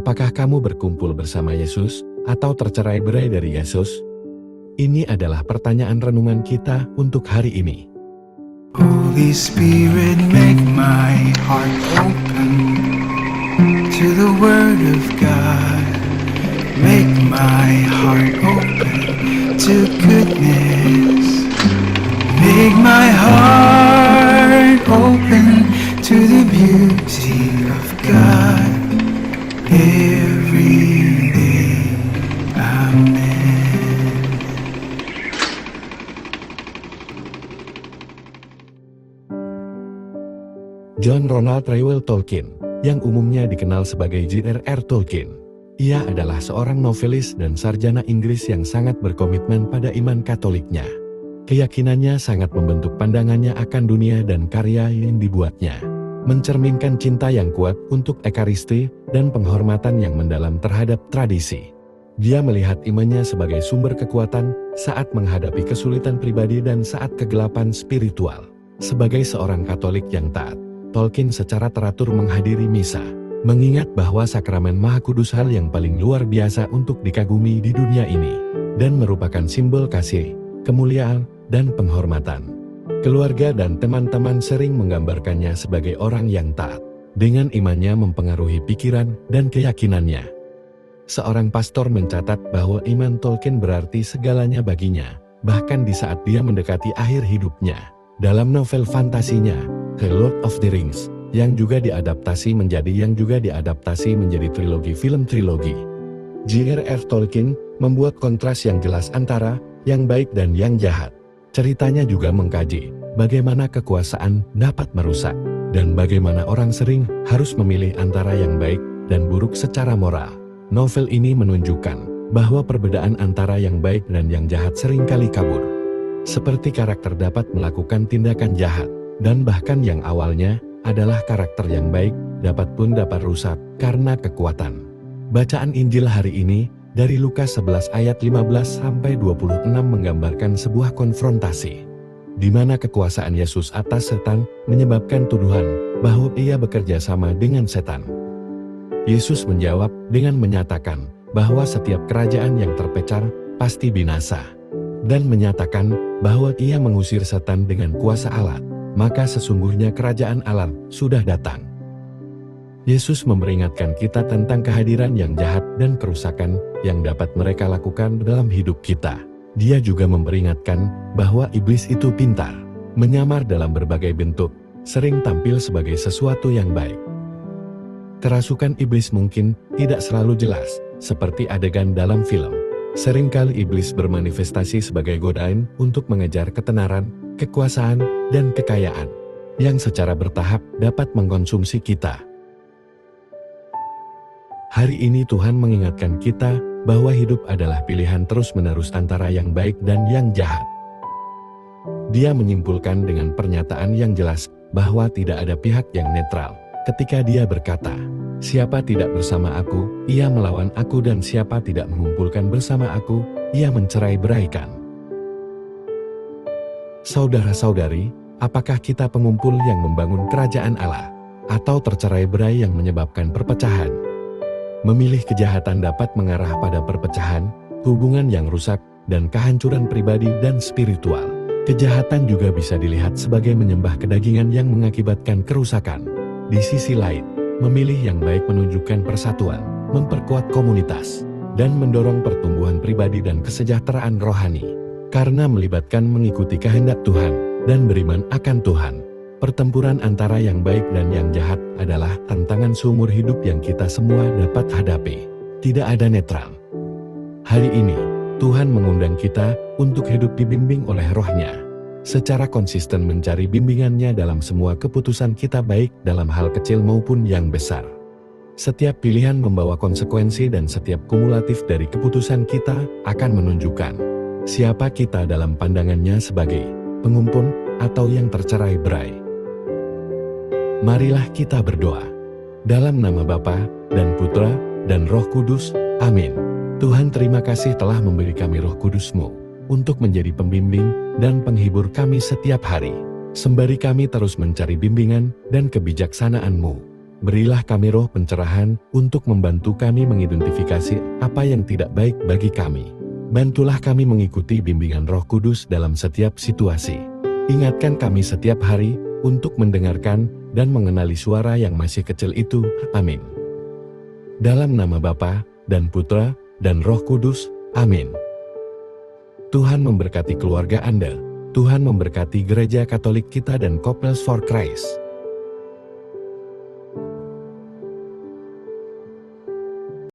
Apakah kamu berkumpul bersama Yesus atau tercerai-berai dari Yesus? Ini adalah pertanyaan renungan kita untuk hari ini. Holy Spirit, make my heart open to the Word of God. Make my heart open to goodness. Make my heart open to the beauty of God every day. Amen. John Ronald Reuel Tolkien, yang umumnya dikenal sebagai J.R.R. Tolkien. Ia adalah seorang novelis dan sarjana Inggris yang sangat berkomitmen pada iman Katoliknya. Keyakinannya sangat membentuk pandangannya akan dunia dan karya yang dibuatnya. Mencerminkan cinta yang kuat untuk ekaristi dan penghormatan yang mendalam terhadap tradisi. Dia melihat imannya sebagai sumber kekuatan saat menghadapi kesulitan pribadi dan saat kegelapan spiritual. Sebagai seorang Katolik yang taat, Tolkien secara teratur menghadiri misa, mengingat bahwa sakramen Maha Kudus hal yang paling luar biasa untuk dikagumi di dunia ini, dan merupakan simbol kasih, kemuliaan, dan penghormatan. Keluarga dan teman-teman sering menggambarkannya sebagai orang yang taat, dengan imannya mempengaruhi pikiran dan keyakinannya. Seorang pastor mencatat bahwa iman Tolkien berarti segalanya baginya, bahkan di saat dia mendekati akhir hidupnya. Dalam novel fantasinya, The Lord of the Rings, yang juga diadaptasi menjadi trilogi film trilogi. J.R.R. Tolkien membuat kontras yang jelas antara yang baik dan yang jahat. Ceritanya juga mengkaji bagaimana kekuasaan dapat merusak, dan bagaimana orang sering harus memilih antara yang baik dan buruk secara moral. Novel ini menunjukkan bahwa perbedaan antara yang baik dan yang jahat seringkali kabur. Seperti karakter dapat melakukan tindakan jahat, dan bahkan yang awalnya adalah karakter yang baik dapat rusak karena kekuatan. Bacaan Injil hari ini dari Lukas 11 ayat 15-26 menggambarkan sebuah konfrontasi, di mana kekuasaan Yesus atas setan menyebabkan tuduhan bahwa ia bekerja sama dengan setan. Yesus menjawab dengan menyatakan bahwa setiap kerajaan yang terpencar pasti binasa, dan menyatakan bahwa ia mengusir setan dengan kuasa Allah, maka sesungguhnya kerajaan Allah sudah datang. Yesus memperingatkan kita tentang kehadiran yang jahat dan kerusakan yang dapat mereka lakukan dalam hidup kita. Dia juga memperingatkan bahwa iblis itu pintar, menyamar dalam berbagai bentuk, sering tampil sebagai sesuatu yang baik. Kerasukan iblis mungkin tidak selalu jelas, seperti adegan dalam film. Seringkali iblis bermanifestasi sebagai godaan untuk mengejar ketenaran, kekuasaan, dan kekayaan, yang secara bertahap dapat mengkonsumsi kita. Hari ini Tuhan mengingatkan kita bahwa hidup adalah pilihan terus-menerus antara yang baik dan yang jahat. Dia menyimpulkan dengan pernyataan yang jelas bahwa tidak ada pihak yang netral ketika dia berkata, "Siapa tidak bersama aku, ia melawan aku, dan siapa tidak mengumpulkan bersama aku, ia mencerai-beraikan." Saudara-saudari, apakah kita pengumpul yang membangun kerajaan Allah, atau tercerai-berai yang menyebabkan perpecahan? Memilih kejahatan dapat mengarah pada perpecahan, hubungan yang rusak, dan kehancuran pribadi dan spiritual. Kejahatan juga bisa dilihat sebagai menyembah kedagingan yang mengakibatkan kerusakan. Di sisi lain, memilih yang baik menunjukkan persatuan, memperkuat komunitas, dan mendorong pertumbuhan pribadi dan kesejahteraan rohani. Karena melibatkan mengikuti kehendak Tuhan, dan beriman akan Tuhan. Pertempuran antara yang baik dan yang jahat adalah tantangan seumur hidup yang kita semua dapat hadapi. Tidak ada netral. Hari ini, Tuhan mengundang kita untuk hidup dibimbing oleh Roh-Nya. Secara konsisten mencari bimbingannya dalam semua keputusan kita, baik dalam hal kecil maupun yang besar. Setiap pilihan membawa konsekuensi, dan setiap kumulatif dari keputusan kita akan menunjukkan siapa kita dalam pandangannya sebagai pengumpul atau yang tercerai-berai. Marilah kita berdoa. Dalam nama Bapa, dan Putra, dan Roh Kudus. Amin. Tuhan, terima kasih telah memberi kami Roh Kudus-Mu untuk menjadi pembimbing dan penghibur kami setiap hari. Sembari kami terus mencari bimbingan dan kebijaksanaan-Mu. Berilah kami roh pencerahan untuk membantu kami mengidentifikasi apa yang tidak baik bagi kami. Bantulah kami mengikuti bimbingan Roh Kudus dalam setiap situasi. Ingatkan kami setiap hari untuk mendengarkan dan mengenali suara yang masih kecil itu. Amin. Dalam nama Bapa dan Putra dan Roh Kudus. Amin. Tuhan memberkati keluarga Anda. Tuhan memberkati Gereja Katolik kita dan Couples for Christ.